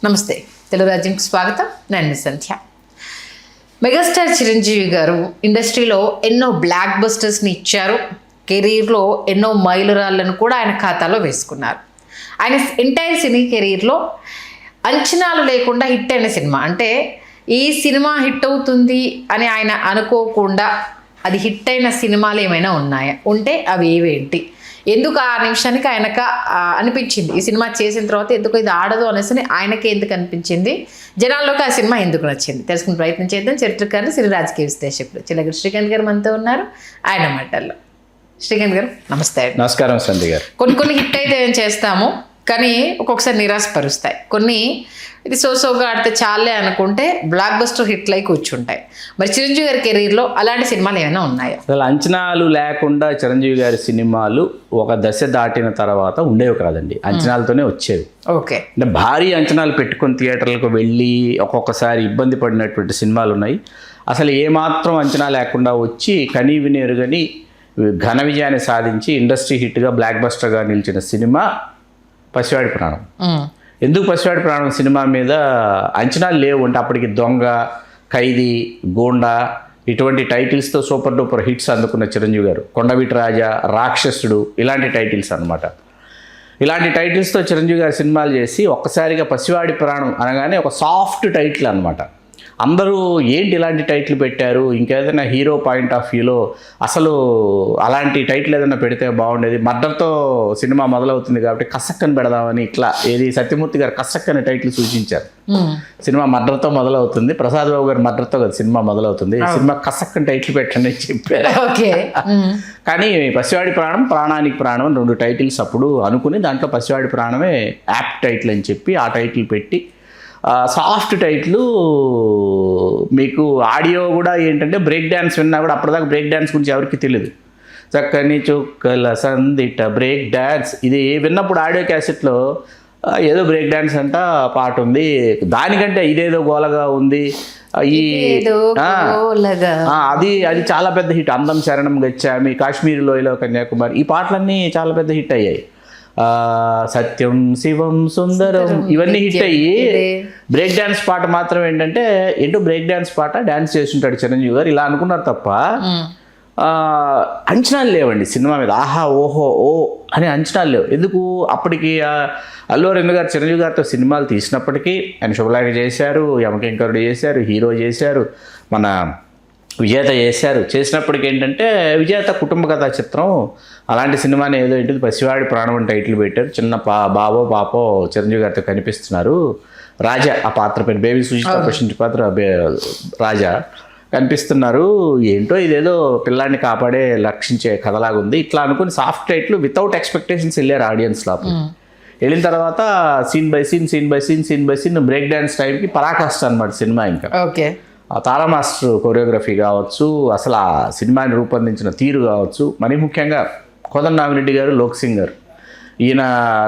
నమస్తే, తెలుగు రాజ్యంకి స్వాగతం. నేను సంధ్య. మెగాస్టార్ చిరంజీవి గారు ఇండస్ట్రీలో ఎన్నో బ్లాక్ బస్టర్స్ని ఇచ్చారు. కెరీర్లో ఎన్నో మైలురాళ్లను కూడా ఆయన ఖాతాలో వేసుకున్నారు. ఆయన ఎంటైర్ సినీ కెరీర్లో అంచనాలు లేకుండా హిట్ అయిన సినిమా అంటే ఈ సినిమా హిట్ అవుతుంది అని ఆయన అనుకోకుండా అది హిట్ అయిన సినిమాలు ఏమైనా ఉన్నాయా? ఉంటే అవి ఏవేంటి? ఎందుకు ఆ నిమిషానికి ఆయనకు అనిపించింది ఈ సినిమా చేసిన తర్వాత ఎందుకు ఇది ఆడదు అనేసి ఆయనకే ఎందుకు అనిపించింది, జనాల్లోకి ఆ సినిమా ఎందుకు నచ్చింది తెలుసుకునే ప్రయత్నం చేద్దాం. చరిత్రకారులు, సినీ రాజకీయ విశ్లేషకులు చిలకూరి శ్రీకాంత్ గారు మనతో ఉన్నారు. ఆయన మాటల్లో శ్రీకాంత్ గారు నమస్తే. నమస్కారం సంధ్య గారు. కొన్ని హిట్ అయితే ఏం చేస్తాము, కానీ ఒక్కొక్కసారి నిరాశపరుస్తాయి. కొన్ని ఇది సోగా ఆడితే చాలే అనుకుంటే బ్లాక్ బస్టర్ హిట్లు అయి కూర్చుంటాయి. మరి చిరంజీవి గారి కెరీర్లో అలాంటి సినిమాలు ఏమైనా ఉన్నాయా? అసలు అంచనాలు లేకుండా చిరంజీవి గారి సినిమాలు ఒక దశ దాటిన తర్వాత ఉండేవి కాదండి, అంచనాలతోనే వచ్చేవి. ఓకే, అంటే భారీ అంచనాలు పెట్టుకొని థియేటర్లకు వెళ్ళి ఒక్కొక్కసారి ఇబ్బంది పడినటువంటి సినిమాలు ఉన్నాయి. అసలు ఏమాత్రం అంచనా లేకుండా వచ్చి కనీ విని ఎరుగని ఘన విజయాన్ని సాధించి ఇండస్ట్రీ హిట్గా బ్లాక్ బస్టర్గా నిలిచిన సినిమా పసివాడి ప్రాణం. ఎందుకు పసివాడి ప్రాణం సినిమా మీద అంచనాలు లేవు అంటే అప్పటికి దొంగ, ఖైదీ, గోండా ఇటువంటి టైటిల్స్తో సూపర్ డూపర్ హిట్స్ అందుకున్న చిరంజీవి గారు, కొండవీటి రాజా, రాక్షసుడు ఇలాంటి టైటిల్స్ అనమాట. ఇలాంటి టైటిల్స్తో చిరంజీవి గారు సినిమాలు చేసి ఒక్కసారిగా పసివాడి ప్రాణం అనగానే ఒక సాఫ్ట్ టైటిల్ అనమాట. అందరూ ఏంటి ఇలాంటి టైటిల్ పెట్టారు, ఇంకేదైనా హీరో పాయింట్ ఆఫ్ వ్యూలో అసలు అలాంటి టైటిల్ ఏదైనా పెడితే బాగుండేది. మర్డర్తో సినిమా మొదలవుతుంది కాబట్టి కసక్కని పెడదామని ఇట్లా ఏది సత్యమూర్తి గారు కసక్కని టైటిల్ సూచించారు. సినిమా మర్డర్తో మొదలవుతుంది, ప్రసాద్ బాబు గారు మర్డర్తో కదా సినిమా మొదలవుతుంది, సినిమా కసక్కని టైటిల్ పెట్టండి అని చెప్పారు. కానీ పసివాడి ప్రాణం, ప్రాణానికి ప్రాణం 2 టైటిల్స్ అప్పుడు అనుకుని దాంట్లో పసివాడి ప్రాణమే యాప్ట్ టైటిల్ అని చెప్పి ఆ టైటిల్ పెట్టి సాఫ్ట్ టైటిల్. మీకు ఆడియో కూడా ఏంటంటే బ్రేక్ డ్యాన్స్ విన్నా కూడా అప్పటిదాకా బ్రేక్ డ్యాన్స్ గురించి ఎవరికి తెలియదు. చక్కని చుక్కల సందిట బ్రేక్ డ్యాన్స్ ఇది విన్నప్పుడు ఆడియో క్యాసెట్లో ఏదో బ్రేక్ డ్యాన్స్ అంట పాట ఉంది, దానికంటే ఇదేదో గోలగా ఉంది అది చాలా పెద్ద హిట్. అందం శరణం గచ్చామి, కాశ్మీర్ లోయలో కన్యాకుమారి ఈ పాటలన్నీ చాలా పెద్ద హిట్ అయ్యాయి. సత్యం శివం సుందరం ఇవన్నీ హిట్ అయ్యి బ్రేక్ డ్యాన్స్ పాట మాత్రం ఏంటంటే ఏంటో బ్రేక్ డ్యాన్స్ పాట డ్యాన్స్ చేస్తుంటాడు చిరంజీవి గారు ఇలా అనుకున్నారు తప్ప అంచనాలు లేవండి సినిమా మీద. ఆహా ఓహో ఓ అని అంచనాలు లేవు. ఎందుకు అప్పటికి అల్లు అరవింద్ గారు చిరంజీవి గారితో సినిమాలు తీసినప్పటికీ ఆయన శుభలేఖ చేశారు, యమకింకరుడు చేశారు, హీరో చేశారు, మన విజేత చేసినప్పటికి ఏంటంటే విజేత కుటుంబ కథా చిత్రం అలాంటి సినిమాని ఏదో ఏంటిది పసివాడి ప్రాణం అని టైటిల్ పెట్టారు. చిన్న బాబో పాపో చిరంజీవి గారితో కనిపిస్తున్నారు. రాజా ఆ పాత్ర పేరు బేబీ సుజిత పోషించే పాత్ర రాజా కనిపిస్తున్నారు. ఏంటో ఇదేదో పిల్లాన్ని కాపాడే లక్షించే కథలాగుంది ఇట్లా అనుకుని సాఫ్ట్ టైటిల్ వితౌట్ ఎక్స్పెక్టేషన్స్ వెళ్ళారు ఆడియన్స్ లోపల. వెళ్ళిన తర్వాత scene by scene break dance టైంకి పరాకాష్ట అనమాట సినిమా. ఇంకా ఓకే, తారా మాస్టర్ కొరియోగ్రఫీ కావచ్చు, అసలు ఆ సినిమాని రూపొందించిన తీరు కావచ్చు, మరీ ముఖ్యంగా కోదండరామిరెడ్డి గారు, లోక్ సింగ్ గారు ఈయన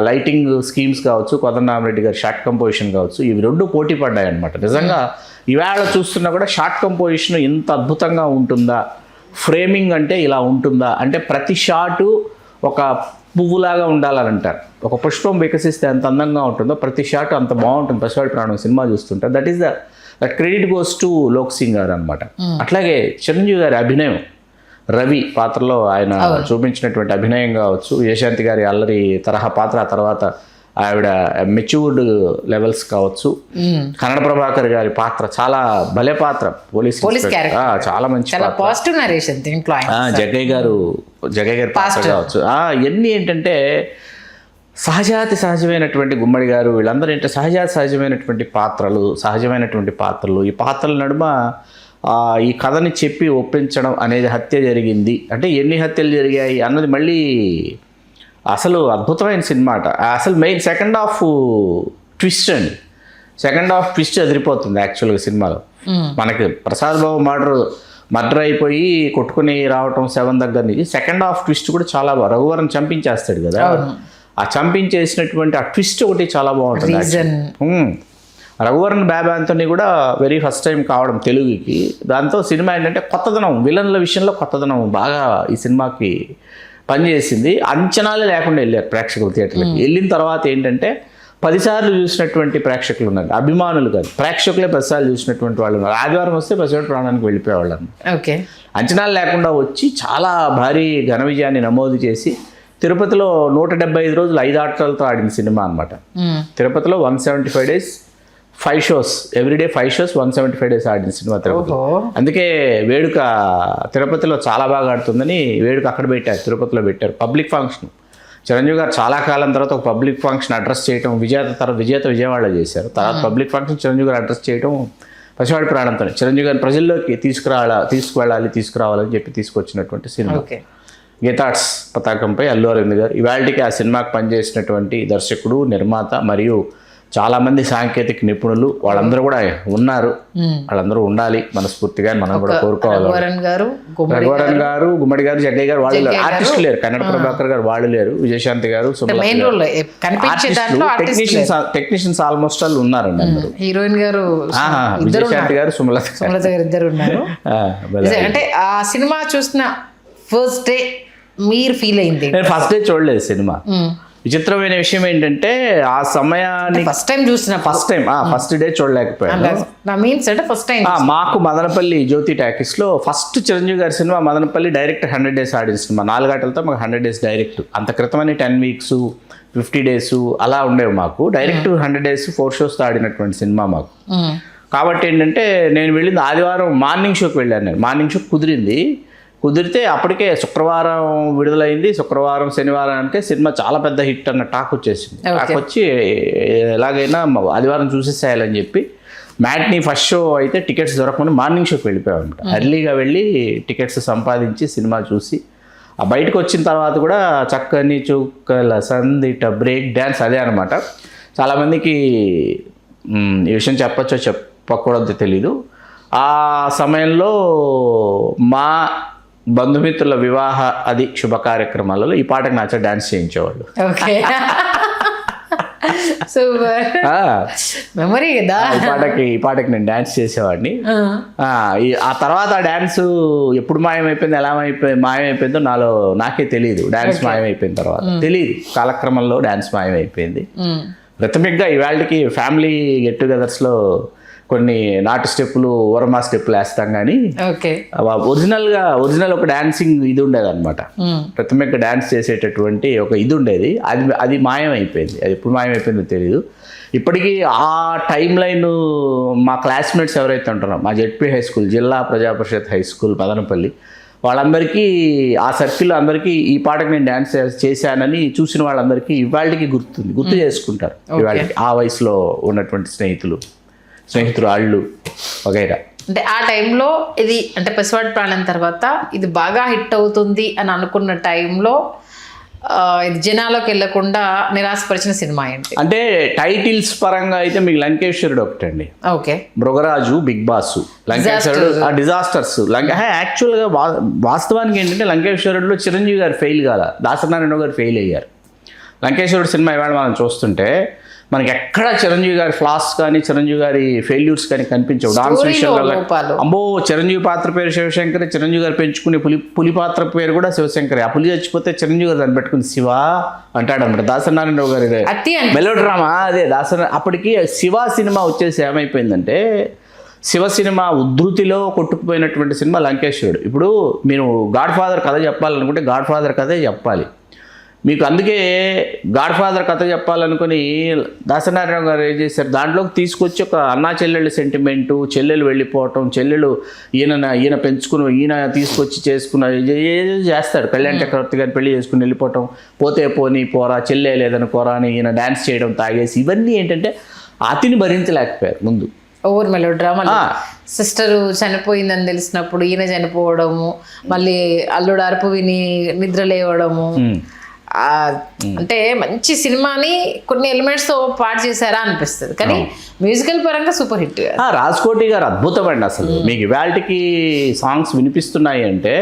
లైటింగ్ స్కీమ్స్ కావచ్చు, కోదండరామిరెడ్డి గారు షార్ట్ కంపోజిషన్ కావచ్చు, ఇవి 2 పోటీ పడ్డాయి అనమాట. నిజంగా ఈవేళ చూస్తున్నా కూడా షార్ట్ కంపోజిషన్ ఇంత అద్భుతంగా ఉంటుందా, ఫ్రేమింగ్ అంటే ఇలా ఉంటుందా అంటే ప్రతి షాటు ఒక పువ్వులాగా ఉండాలని అంటారు. ఒక పుష్పం వికసిస్తే ఎంత అందంగా ఉంటుందో ప్రతి షాట్ అంత బాగుంటుంది. పసివాడి ప్రాణం సినిమా చూస్తుంటారు. That credit goes to Lok Singh గారు అనమాట. అట్లాగే చిరంజీవి గారి అభినయం, రవి పాత్రలో ఆయన చూపించినటువంటి అభినయం కావచ్చు, విజయశాంతి గారి అల్లరి తరహా పాత్ర, ఆ తర్వాత ఆవిడ మెచ్యూర్డ్ లెవెల్స్ కావచ్చు, కన్నడ ప్రభాకర్ గారి పాత్ర చాలా భలే పాత్ర, పోలీస్ చాలా మంచి జగ్గయ్య గారి పాత్ర కావచ్చు. ఇవన్నీ ఏంటంటే సహజమైనటువంటి గుమ్మడి గారు వీళ్ళందరూ ఏంటంటే సహజమైనటువంటి పాత్రలు. ఈ పాత్రల నడుమ ఈ కథని చెప్పి ఒప్పించడం అనేది హత్య జరిగింది అంటే ఎన్ని హత్యలు జరిగాయి అన్నది మళ్ళీ అసలు అద్భుతమైన సినిమా అట. అసలు మెయిన్ సెకండ్ హాఫ్ ట్విస్ట్ ఎదిరిపోతుంది యాక్చువల్గా సినిమాలో. మనకి ప్రసాద్ బాబు మర్డర్ అయిపోయి కొట్టుకుని రావటం 7 దగ్గర నుంచి సెకండ్ హాఫ్ ట్విస్ట్ కూడా చాలా రఘువరన్ చంపించేస్తాడు కదా, ఆ చంపించేసినటువంటి ఆ ట్విస్ట్ ఒకటి చాలా బాగుంటుంది. రఘువరన్ బాబా ఆంథోనీ కూడా వెరీ ఫస్ట్ టైం కావడం తెలుగుకి, దాంతో సినిమా ఏంటంటే కొత్తదనం, విలన్ల విషయంలో కొత్తదనం బాగా ఈ సినిమాకి పనిచేసింది. అంచనాలే లేకుండా వెళ్ళారు ప్రేక్షకులు థియేటర్లకి. వెళ్ళిన తర్వాత ఏంటంటే 10 సార్లు చూసినటువంటి ప్రేక్షకులు ఉన్నారు, అభిమానులు కాదు, ప్రేక్షకులే 10 సార్లు చూసినటువంటి వాళ్ళు ఉన్నారు. ఆదివారం వస్తే పసివాడి ప్రాణానికి వెళ్ళిపోయేవాళ్ళు అన్నమాట. ఓకే. అంచనాలు లేకుండా వచ్చి చాలా భారీ ఘన విజయాన్ని నమోదు చేసి తిరుపతిలో 175 రోజులు 5 ఆటలతో ఆడిన సినిమా అనమాట. తిరుపతిలో 175 days 5 shows, everyday 5 shows 175 days ఆడిన సినిమా తిరుపతి. అందుకే వేడుక తిరుపతిలో చాలా బాగా ఆడుతుందని వేడుక అక్కడ పెట్టారు, తిరుపతిలో పెట్టారు. పబ్లిక్ ఫంక్షన్ చిరంజీవి గారు చాలా కాలం తర్వాత ఒక పబ్లిక్ ఫంక్షన్ అడ్రస్ చేయడం, విజేత విజయవాడలో చేశారు. తర్వాత పబ్లిక్ ఫంక్షన్ చిరంజీవి గారు అడ్రస్ చేయడం పసివాడి ప్రాణంతో చిరంజీవి గారిని ప్రజల్లోకి తీసుకురావాలని చెప్పి తీసుకొచ్చినటువంటి సినిమా. గీతార్ట్స్ పతాకంపై అల్లు అరవింద్ గారు ఇవాళకి ఆ సినిమాకి పనిచేసినటువంటి దర్శకుడు, నిర్మాత మరియు చాలామంది సాంకేతిక నిపుణులు వాళ్ళందరూ కూడా ఉన్నారు. వాళ్ళందరూ ఉండాలి మనస్ఫూర్తిగా మనం కూడా కోరుకోవాలి. రఘువరన్ గారు, గుమ్మడి గారు, జగ్గయ్య గారు వాళ్ళు లేరు, ఆర్టిస్టులు లేరు. కన్నడ ప్రభాకర్ గారు వాళ్ళు లేరు, విజయశాంతి గారు, టెక్నీషియన్స్ ఆల్మోస్ట్ వాళ్ళు ఉన్నారండి అందరూ. హీరోయిన్ గారు విజయశాంతి గారు, సుమలత గారు ఇద్దరు ఉన్నారు. అంటే ఆ సినిమా చూసిన ఫస్ట్ డే మీరు ఫీల్ అయింది? నేను ఫస్ట్ డే చూడలేదు సినిమా. విచిత్రమైన విషయం ఏంటంటే ఆ సమయాన్ని ఫస్ట్ డే చూడలేకపోయాను. మాకు మదనపల్లి జ్యోతి టాకీస్లో ఫస్ట్ చిరంజీవి గారి సినిమా మదనపల్లి డైరెక్ట్ 100 days ఆడిన సినిమా. 4 ఆటలతో మాకు 100 days డైరెక్ట్. అంత క్రితమని 10 weeks 50 days అలా ఉండేవి మాకు. డైరెక్ట్ 100 days 4 shows ఆడినటువంటి సినిమా మాకు. కాబట్టి ఏంటంటే నేను వెళ్ళింది ఆదివారం మార్నింగ్ షోకి వెళ్ళాను. నేను మార్నింగ్ షో కుదిరితే అప్పటికే శుక్రవారం విడుదలైంది. శుక్రవారం శనివారం అంటే సినిమా చాలా పెద్ద హిట్ అన్న టాక్ వచ్చేసింది. టాక్ వచ్చి ఎలాగైనా ఆదివారం చూసేసేయాలని చెప్పి మ్యాట్నీ ఫస్ట్ షో అయితే టికెట్స్ దొరకకుండా మార్నింగ్ షోకి వెళ్ళిపోయాం. ఎర్లీగా వెళ్ళి టికెట్స్ సంపాదించి సినిమా చూసి ఆ బయటకు వచ్చిన తర్వాత కూడా చక్కని చుక్కల సందిట బ్రేక్ డ్యాన్స్ అదే అనమాట. చాలామందికి ఈ విషయం చెప్పచ్చో చెప్పకూడదో తెలీదు. ఆ సమయంలో మా బంధుమిత్రుల వివాహ శుభ కార్యక్రమాలలో ఈ పాటకు నచ్చ డాన్స్ చేయించేవాళ్ళు. ఈ పాటకి నేను డాన్స్ చేసేవాడిని. ఆ తర్వాత ఆ డాన్స్ ఎప్పుడు మాయమైపోయింది, ఎలా మాయమైపోయిందో నాకే తెలియదు. డాన్స్ మాయమైపోయిన తర్వాత తెలియదు, కాలక్రమంలో డాన్స్ మాయమైపోయింది. ప్రథమికంగా ఇవాళకి ఫ్యామిలీ గెట్ టుగెదర్స్లో కొన్ని నాటు స్టెప్పులు, ఓరమా స్టెప్పులు వేస్తాం, కానీ ఒరిజినల్ ఒక డాన్సింగ్ ఇది ఉండేది అనమాట. ప్రతిమక డాన్స్ చేసేటటువంటి ఒక ఇది ఉండేది. అది మాయమైపోయింది. అది ఎప్పుడు మాయమైపోయిందో తెలియదు. ఇప్పటికీ ఆ టైం లైన్ మా క్లాస్మేట్స్ ఎవరైతే ఉంటారో, మా జెడ్పీ హై స్కూల్, జిల్లా ప్రజాపరిషత్ హై స్కూల్ మదనపల్లి, వాళ్ళందరికీ ఆ సర్కిల్ అందరికీ ఈ పాటకు నేను డాన్స్ చేశానని చూసిన వాళ్ళందరికీ ఇవాళకి గుర్తు చేసుకుంటారు. ఇవాళకి ఆ వయసులో ఉన్నటువంటి స్నేహితులు వాళ్ళు వగైరా. అంటే ఆ టైంలో ఇది అంటే పసివాడి ప్రాణం తర్వాత ఇది బాగా హిట్ అవుతుంది అని అనుకున్న టైంలో ఇది జనాల్లోకి వెళ్ళకుండా నిరాశపరిచిన సినిమా ఏంటి? అంటే టైటిల్స్ పరంగా అయితే మీకు లంకేశ్వరుడు ఒకటండి. ఓకే. మృగరాజు, బిగ్ బాస్, లంకేశ్వరుడు, డిజాస్టర్స్. యాక్చువల్గా వాస్తవానికి ఏంటంటే లంకేశ్వరుడులో చిరంజీవి గారు ఫెయిల్ కాల, దాసనారాయణ గారు ఫెయిల్ అయ్యారు. లంకేశ్వరుడు సినిమా ఇవాళ మనం చూస్తుంటే మనకి ఎక్కడ చిరంజీవి గారి ఫ్లాస్ కానీ చిరంజీవి గారి ఫెయిల్యూర్స్ కానీ కనిపించవు. డాన్స్ విషయంలో అమ్మో, చిరంజీవి పాత్ర పేరు శివశంకర్, చిరంజీవి గారు పెంచుకునే పులి పాత్ర పేరు కూడా శివశంకర్. ఆ పులి చచ్చిపోతే చిరంజీవి గారు దాన్ని పెట్టుకుని శివ అంటాడు అనమాట. దాసనారాయణ గారి మెలో డ్రామా అదే అప్పటికి శివ సినిమా వచ్చేసి ఏమైపోయిందంటే, శివ సినిమా ఉద్ధృతిలో కొట్టుకుపోయినటువంటి సినిమా లంకేశ్వరుడు. ఇప్పుడు మీరు గాడ్ ఫాదర్ కథ చెప్పాలనుకుంటే గాడ్ ఫాదర్ కథే చెప్పాలి మీకు. అందుకే గాడ్ ఫాదర్ కథ చెప్పాలనుకుని దాసనారాయణ గారు ఏం చేశారు, దాంట్లోకి తీసుకొచ్చి ఒక అన్నా చెల్లెళ్ళ సెంటిమెంటు, చెల్లెలు వెళ్ళిపోవటం, చెల్లెలు ఈయన పెంచుకుని ఈయన తీసుకొచ్చి చేసుకున్న ఏదో చేస్తాడు. కళ్యాణ్ చక్రవర్తి గారిని పెళ్లి చేసుకుని వెళ్ళిపోవటం, పోతే పోరా చెల్లె లేదనుకోరా అని ఈయన డ్యాన్స్ చేయడం, తాగేసి, ఇవన్నీ ఏంటంటే అతిని భరించలేకపోయారు ముందు. Over melo drama. సిస్టరు చనిపోయిందని తెలిసినప్పుడు ఈయన చనిపోవడము, మళ్ళీ అల్లుడు అరుపు విని నిద్ర లేవడము, అంటే మంచి సినిమాని కొన్ని ఎలిమెంట్స్ తో పాటు చేశారా అనిపిస్తుంది. కానీ మ్యూజికల్ పరంగా సూపర్ హిట్. రాజ్కోటి గారు అద్భుతం అండి. అసలు మీకు ఇవాళకి సాంగ్స్ వినిపిస్తున్నాయి అంటే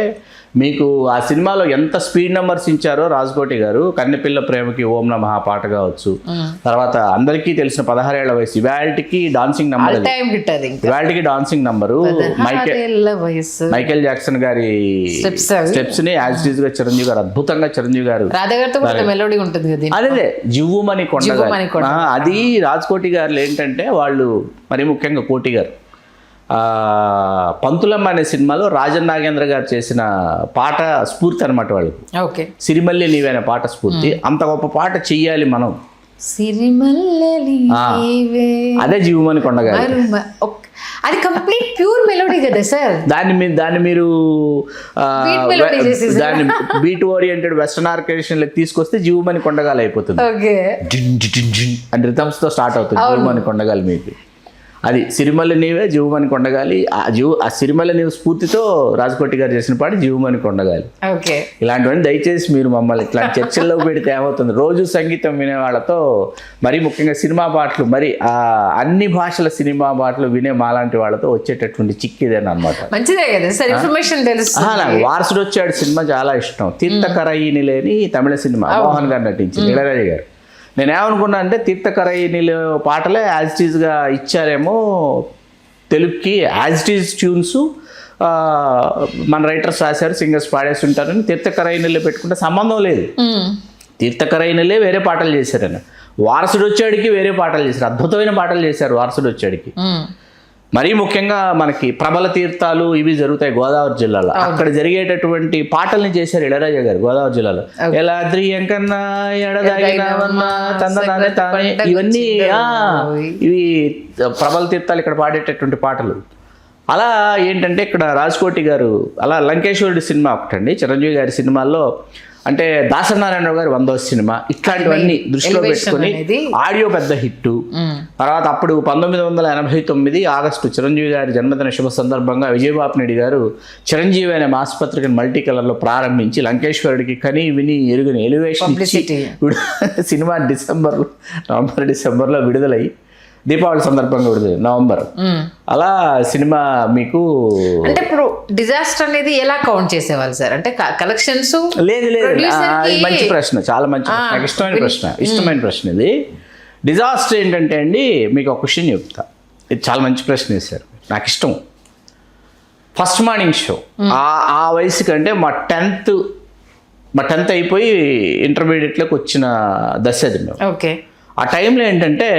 మీకు ఆ సినిమాలో ఎంత స్పీడ్ నెంబర్స్ ఇచ్చారో రాజ్కోటి గారు. కన్నెపిల్ల ప్రేమకి ఓం నమః పాట కావచ్చు, తర్వాత అందరికీ తెలిసిన 16 ఏళ్ల వయసు, ఇవాళకి డాన్సింగ్ నంబర్, ఇవాళకి డాన్సింగ్ నంబరు. మైకేల్ జాక్సన్ గారి స్టెప్స్ ని యాజ్ ఇట్ ఈజ్ గా చిరంజీవి గారు అద్భుతంగా, చిరంజీవి గారు గారితో కూడా మెలోడీ ఉంటుంది కదా దీంట్లో. అదే జివ్వుమని జివ్వుమని కొండగాలి. అది రాజ్కోటి గారు ఏంటంటే వాళ్ళు మరి ముఖ్యంగా కోటి గారు పంతులమ్మ అనే సినిమాలో రాజన్ నాగేంద్ర గారు చేసిన పాట స్ఫూర్తి అనమాట వాళ్ళకి. ఓకే. సిరిమల్లి నీవైన పాట స్ఫూర్తి. అంత గొప్ప పాట చెయ్యాలి మనం, అదే జివ్వుమని కొండగాలి. అది కంప్లీట్ ప్యూర్ మెలోడీ కదా సార్. దాన్ని మీరు దాన్ని బీట్ ఓరియంటెడ్ వెస్టర్న్ ఆర్కెస్ట్రేషన్ తీసుకొస్తే జివ్వుమని కొండగాలి అయిపోతుంది. అండ్ రిథమ్స్ తో స్టార్ట్ అవుతుంది జివ్వుమని కొండగాలి మీకు. అది సిరిమల్లి నీవే జివ్వుమని కొండగాలి. ఆ సిరిమల్లి నీవు స్ఫూర్తితో రాజకోటి గారు చేసిన పాట జివ్వుమని కొండగాలి. ఇలాంటివన్నీ దయచేసి మీరు మమ్మల్ని ఇట్లా చర్చల్లో పెడితే ఏమవుతుంది, రోజు సంగీతం వినే వాళ్ళతో మరీ ముఖ్యంగా సినిమా పాటలు మరి అన్ని భాషల సినిమా పాటలు వినే మాలాంటి వాళ్ళతో వచ్చేటటువంటి చిక్కిదేనా అనమాట. మంచిదే కదా సార్, ఇన్ఫర్మేషన్ తెలుసు. నాకు వారసుడు వచ్చాడు సినిమా చాలా ఇష్టం. తీర్థకరయిని లేని తమిళ సినిమా, మోహన్ గారు నటించింది, ఇళయరాజా గారు. నేనేమనుకున్నా అంటే తీర్థకరయినిలో పాటలే యాజ్ ఇట్ ఈజ్గా ఇచ్చారేమో తెలుగుకి, యాజ్ ఇట్ ఈజ్ ట్యూన్స్ మన రైటర్స్ రాశారు, సింగర్స్ పాడేసి ఉంటారని తీర్థకరయినిలో పెట్టుకుంటే సంబంధం లేదు. తీర్థకరయినిలే వేరే పాటలు చేశారని. వారసుడు వచ్చాడికి వేరే పాటలు చేశారు, అద్భుతమైన పాటలు చేశారు వారసుడు వచ్చాడికి. మరీ ముఖ్యంగా మనకి ప్రబల తీర్థాలు ఇవి జరుగుతాయి గోదావరి జిల్లాలో. అక్కడ జరిగేటటువంటి పాటల్ని చేశారు ఇళయరాజా గారు గోదావరి జిల్లాలో. ఎలా ద్రియకన్నా ఎడదాగినావన్నా తందనానే తానే, ఇవన్నీ ఇవి ప్రబల తీర్థాలు ఇక్కడ పాడేటటువంటి పాటలు. అలా ఏంటంటే ఇక్కడ రాజ్కోటి గారు అలా లంకేశ్వరుడి సినిమా ఒకటండి, చిరంజీవి గారి సినిమాల్లో అంటే దాసనారాయణరావు గారి 100వ సినిమా, ఇట్లాంటివన్నీ దృష్టిలో పెట్టుకుని ఆడియో పెద్ద హిట్. తర్వాత అప్పుడు 1989 ఆగస్టు చిరంజీవి గారి జన్మదిన శుభ సందర్భంగా విజయబాపిరెడ్డి గారు చిరంజీవి అనే మాసపత్రికను మల్టీ కలర్లో ప్రారంభించి లంకేశ్వరుడికి కని విని ఎరుగుని ఎలివేషన్ సినిమా నవంబర్ డిసెంబర్లో విడుదలై దీపావళి సందర్భంగా విడుదల నవంబర్. అలా సినిమా మీకు అంటే ఇప్పుడు డిజాస్టర్ అనేది ఎలా కౌంట్ చేసేవాళ్ళు సార్? అంటే కలెక్షన్స్ లేదు మంచి ప్రశ్న, చాలా మంచి నాకు ఇష్టమైన ప్రశ్న ఇది. డిజాస్టర్ ఏంటంటే అండి, మీకు ఒక క్వశ్చన్ చెప్తా, ఇది చాలా మంచి ప్రశ్న వేశారు, నాకు ఇష్టం. ఫస్ట్ మార్నింగ్ షో ఆ వయసు కంటే మా టెన్త్ అయిపోయి ఇంటర్మీడియట్లోకి వచ్చిన దశ అది మేము. ఓకే. ఆ టైంలో ఏంటంటే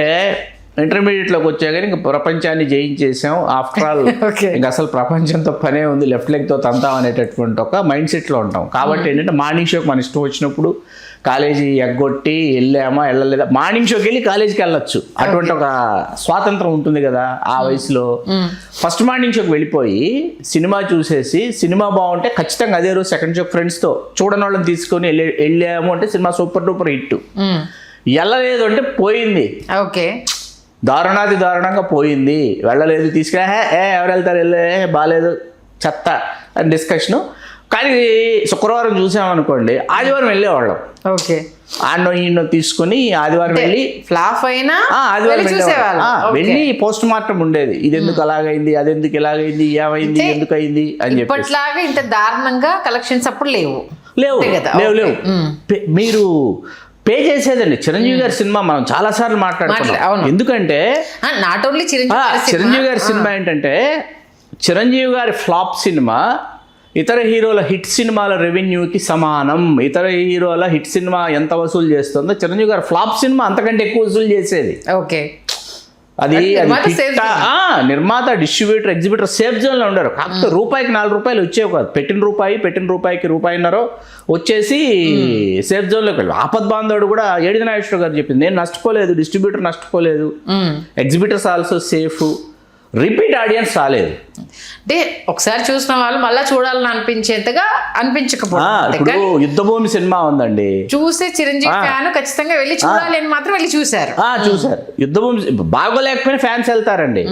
ఇంటర్మీడియట్లోకి వచ్చాక ఇంకా ప్రపంచాన్ని జయించేసాం, ఆఫ్టర్ ఆల్ ఇంకా అసలు ప్రపంచంతో పనే ఉంది, లెఫ్ట్ లెగ్తో తంతాం అనేటటువంటి ఒక మైండ్ సెట్లో ఉంటాం. కాబట్టి ఏంటంటే మార్నింగ్ షోకి మన ఇష్టం వచ్చినప్పుడు కాలేజీ ఎగ్గొట్టి వెళ్ళామా వెళ్ళలేదా, మార్నింగ్ షోకి వెళ్ళి కాలేజీకి వెళ్ళొచ్చు, అటువంటి ఒక స్వాతంత్రం ఉంటుంది కదా ఆ వయసులో. ఫస్ట్ మార్నింగ్ షోకి వెళ్ళిపోయి సినిమా చూసేసి సినిమా బాగుంటే ఖచ్చితంగా అదే రోజు సెకండ్ షో ఫ్రెండ్స్తో చూడని వాళ్ళని తీసుకొని వెళ్ళాము అంటే సినిమా సూపర్ డూపర్ హిట్. వెళ్ళలేదు అంటే పోయింది, ఓకే, దారుణాది దారుణంగా పోయింది. వెళ్ళలేదు తీసుకెళ్ళా, ఎవరు వెళ్తారు, వెళ్ళే బాగాలేదు చెత్త అని డిస్కషను. కానీ శుక్రవారం చూసామనుకోండి, ఆదివారం వెళ్ళేవాళ్ళం. ఓకే. ఆడనో ఈయనో తీసుకుని ఆదివారం వెళ్ళి ఫ్లాప్ అయినా ఆదివారం వెళ్ళి పోస్ట్ మార్టం ఉండేది, ఇది ఎందుకు అలాగైంది, అది ఎందుకు ఇలాగైంది, ఏమైంది, ఎందుకు అయింది అని చెప్పి. ఇప్పట్లాగా ఇంత దారుణంగా కలెక్షన్స్ అప్పుడు లేవు. మీరు పే చేసేదండి. చిరంజీవి గారి సినిమా మనం చాలా సార్లు మాట్లాడుకున్నాం. ఎందుకంటే నాట్ ఓన్లీ చిరంజీవి గారి సినిమా ఏంటంటే చిరంజీవి గారి ఫ్లాప్ సినిమా ఇతర హీరోల హిట్ సినిమాల రెవెన్యూకి సమానం. ఇతర హీరోల హిట్ సినిమా ఎంత వసూలు చేస్తుందో చిరంజీవి గారి ఫ్లాప్ సినిమా అంతకంటే ఎక్కువ వసూలు చేసేది. ఓకే. అది నిర్మాత, డిస్ట్రిబ్యూటర్, ఎగ్జిబిటర్ సేఫ్ జోన్లో ఉండరు. కాకపోతే రూపాయికి 4 రూపాయలు వచ్చేవి కాదు, పెట్టిన రూపాయికి రూపాయిన్నర వచ్చేసి సేఫ్ జోన్లోకి వెళ్ళి. ఆపద్ బాంధవుడు కూడా ఏడిది నాగేశ్వరరావు గారు చెప్పింది, నేను నష్టపోలేదు, డిస్ట్రిబ్యూటర్ నష్టపోలేదు, exhibitors also safe, repeat audience రాలేదు. అంటే ఒకసారి చూసిన వాళ్ళు మళ్ళీ చూడాలని అనిపించేంతగా అనిపించకపోతే. ఇప్పుడు యుద్ధభూమి సినిమా ఉందండి, చూసే చిరంజీవి ఫ్యాన్ ఖచ్చితంగా వెళ్ళి చూడాలి అని మాత్రం వెళ్ళి చూశారు. యుద్ధభూమి బాగోలేకపోయినా ఫ్యాన్స్ వెళ్తారండి.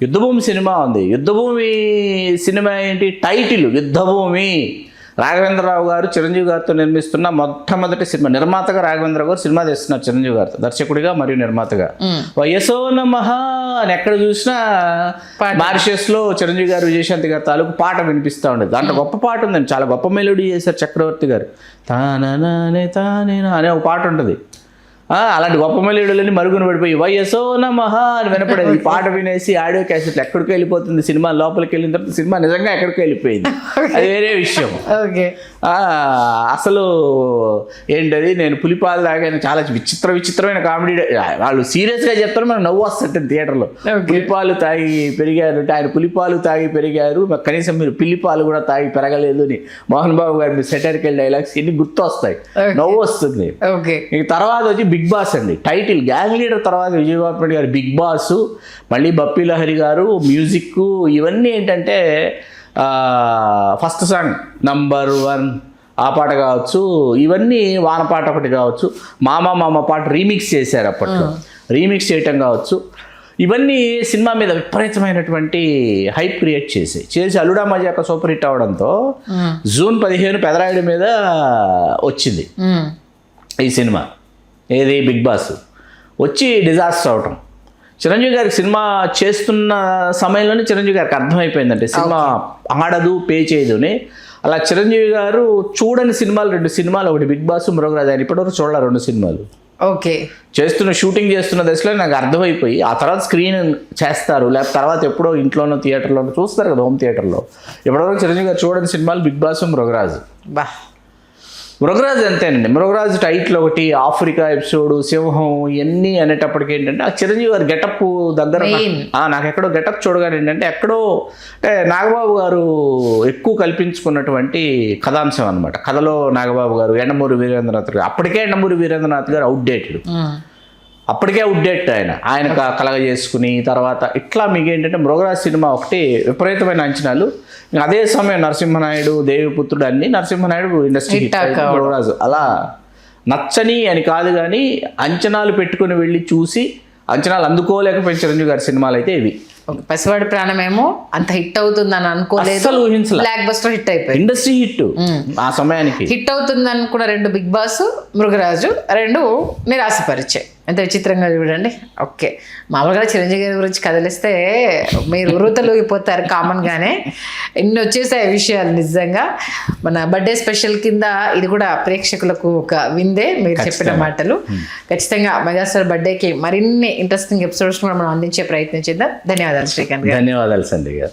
యుద్ధభూమి సినిమా ఉంది, యుద్ధభూమి సినిమా ఏంటి టైటిల్ యుద్ధభూమి. రాఘవేంద్రరావు గారు చిరంజీవి గారితో నిర్మిస్తున్న మొట్టమొదటి సినిమా. నిర్మాతగా రాఘవేంద్ర గారు సినిమా తీస్తున్నారు చిరంజీవి గారితో, దర్శకుడిగా మరియు నిర్మాతగా. వయసో నమః అని ఎక్కడ చూసినా మారిషస్లో చిరంజీవి గారు, విజయశాంతి గారి తాలూకు పాట వినిపిస్తూ ఉండేది. దాంట్లో గొప్ప పాట ఉందండి, చాలా గొప్ప మెలోడీ చేశారు చక్రవర్తి గారు. తానే తానే అనే ఒక పాట ఉంటుంది. అలాంటి గొప్ప మల్లీడులని మరుగున పడిపోయి వయసో నమః అని వినపడేది. ఈ పాట వినేసి ఆడియో క్యాసెట్లు ఎక్కడికి వెళ్ళిపోతుంది, సినిమా లోపలికి వెళ్ళిన తర్వాత సినిమా నిజంగా ఎక్కడికి వెళ్ళిపోయింది, అది వేరే విషయం. ఓకే. అసలు ఏంటది, నేను పులిపాలు తాగాను, చాలా విచిత్రమైన కామెడీ. వాళ్ళు సీరియస్గా చెప్తారు, మనకు నవ్వు వస్తుంటుంది థియేటర్లో. పులిపాలు తాగి పెరిగారు అంటే ఆయన పులిపాలు తాగి పెరిగారు, కనీసం మీరు పిల్లిపాలు కూడా తాగి పెరగలేదు అని మోహన్ బాబు గారి మీ సెటరికల్ డైలాగ్స్ ఇన్ని గుర్తు వస్తాయి, నవ్వు వస్తుంది. ఇక తర్వాత వచ్చి బిగ్ బాస్ అండి, టైటిల్ గ్యాంగ్ లీడర్ తర్వాత విజయబాబు రెడ్డి గారు బిగ్ బాస్, మళ్ళీ బప్పీ లహరి గారు మ్యూజిక్, ఇవన్నీ ఏంటంటే ఫస్ట్ సాంగ్ #1 ఆ పాట కావచ్చు, ఇవన్నీ వాన పాట ఒకటి కావచ్చు, మామ పాట రీమిక్స్ చేశారు అప్పట్లో, రీమిక్స్ చేయటం కావచ్చు, ఇవన్నీ సినిమా మీద విపరీతమైనటువంటి హైప్ క్రియేట్ చేసి అల్లుడా మజాక సూపర్ హిట్ అవడంతో జూన్ 15 పెదరాయుడు మీద వచ్చింది ఈ సినిమా. ఏది బిగ్ బాస్ వచ్చి డిజాస్టర్ అవటం. చిరంజీవి గారికి సినిమా చేస్తున్న సమయంలోనే చిరంజీవి గారికి అర్థమైపోయిందంటే సినిమా ఆడదు, పే చేయదు అని. అలా చిరంజీవి గారు చూడని సినిమాలు 2 సినిమాలు, ఒకటి బిగ్ బాస్, మరొకటి ఆయన ఇప్పటివరకు చూడాలి 2 సినిమాలు. ఓకే. షూటింగ్ చేస్తున్న దశలో నాకు అర్థమైపోయి ఆ తర్వాత స్క్రీన్ చేస్తారు, లేకపోతే తర్వాత ఎప్పుడో ఇంట్లోనో థియేటర్లోనో చూస్తారు కదా, హోమ్ థియేటర్లో. ఎప్పటివరకు చిరంజీవి గారు చూడని సినిమాలు బిగ్ బాస్, మృగరాజు. మృగరాజు అంతేనండి. మృగరాజు టైటిల్ ఒకటి, ఆఫ్రికా ఎపిసోడ్, సింహం, ఇవన్నీ అనేటప్పటికి ఏంటంటే ఆ చిరంజీవి గారి గెటప్ దగ్గర నాకు ఎక్కడో గెటప్ చూడగానే ఏంటంటే ఎక్కడో అంటే నాగబాబు గారు ఎక్కువ కల్పించుకున్నటువంటి కథాంశం అనమాట. కథలో నాగబాబు గారు, యండమూరి వీరేంద్రనాథ్ గారు, అప్పటికే యండమూరి వీరేంద్రనాథ్ గారు అవుట్డేటెడ్, అప్పటికే అవుట్డేట్ ఆయన కలగ చేసుకుని తర్వాత ఇట్లా మీకు ఏంటంటే మృగరాజు సినిమా ఒకటి విపరీతమైన అంచనాలు. అదే సమయం నరసింహనాయుడు, దేవిపుత్రుడు అన్ని, నరసింహనాయుడు ఇండస్ట్రీ హిట్, మృగరాజు అలా నచ్చని అని కాదు కానీ అంచనాలు పెట్టుకుని వెళ్ళి చూసి అంచనాలు అందుకోలేకపోయిన చిరంజీవి గారి సినిమాలు అయితే ఇవి. పసివాడి ప్రాణమేమో అంత హిట్ అవుతుందని అనుకోలేదు, బ్లాక్ బస్టర్ హిట్ అయిపోయింది, ఇండస్ట్రీ హిట్ ఆ సమయానికి. హిట్ అవుతుంది అనుకున్న 2 బిగ్ బాస్, మృగరాజు 2 నిరాశపరిచాయి. ఎంత విచిత్రంగా చూడండి. ఓకే, మామూలుగా చిరంజీవి గారి గురించి కదిలిస్తే మీరు వృతలోగిపోతారు కామన్గానే. ఎన్ని వచ్చేసాయి విషయాలు నిజంగా. మన బర్త్డే స్పెషల్ కింద ఇది కూడా ప్రేక్షకులకు ఒక విందే మీరు చెప్పిన మాటలు. ఖచ్చితంగా మెగాస్టార్ బర్త్డేకి మరిన్ని ఇంట్రెస్టింగ్ ఎపిసోడ్స్ కూడా మనం అందించే ప్రయత్నం చేద్దాం. ధన్యవాదాలు శ్రీకాంత్ గారు. ధన్యవాదాలు సంధ్య గారు.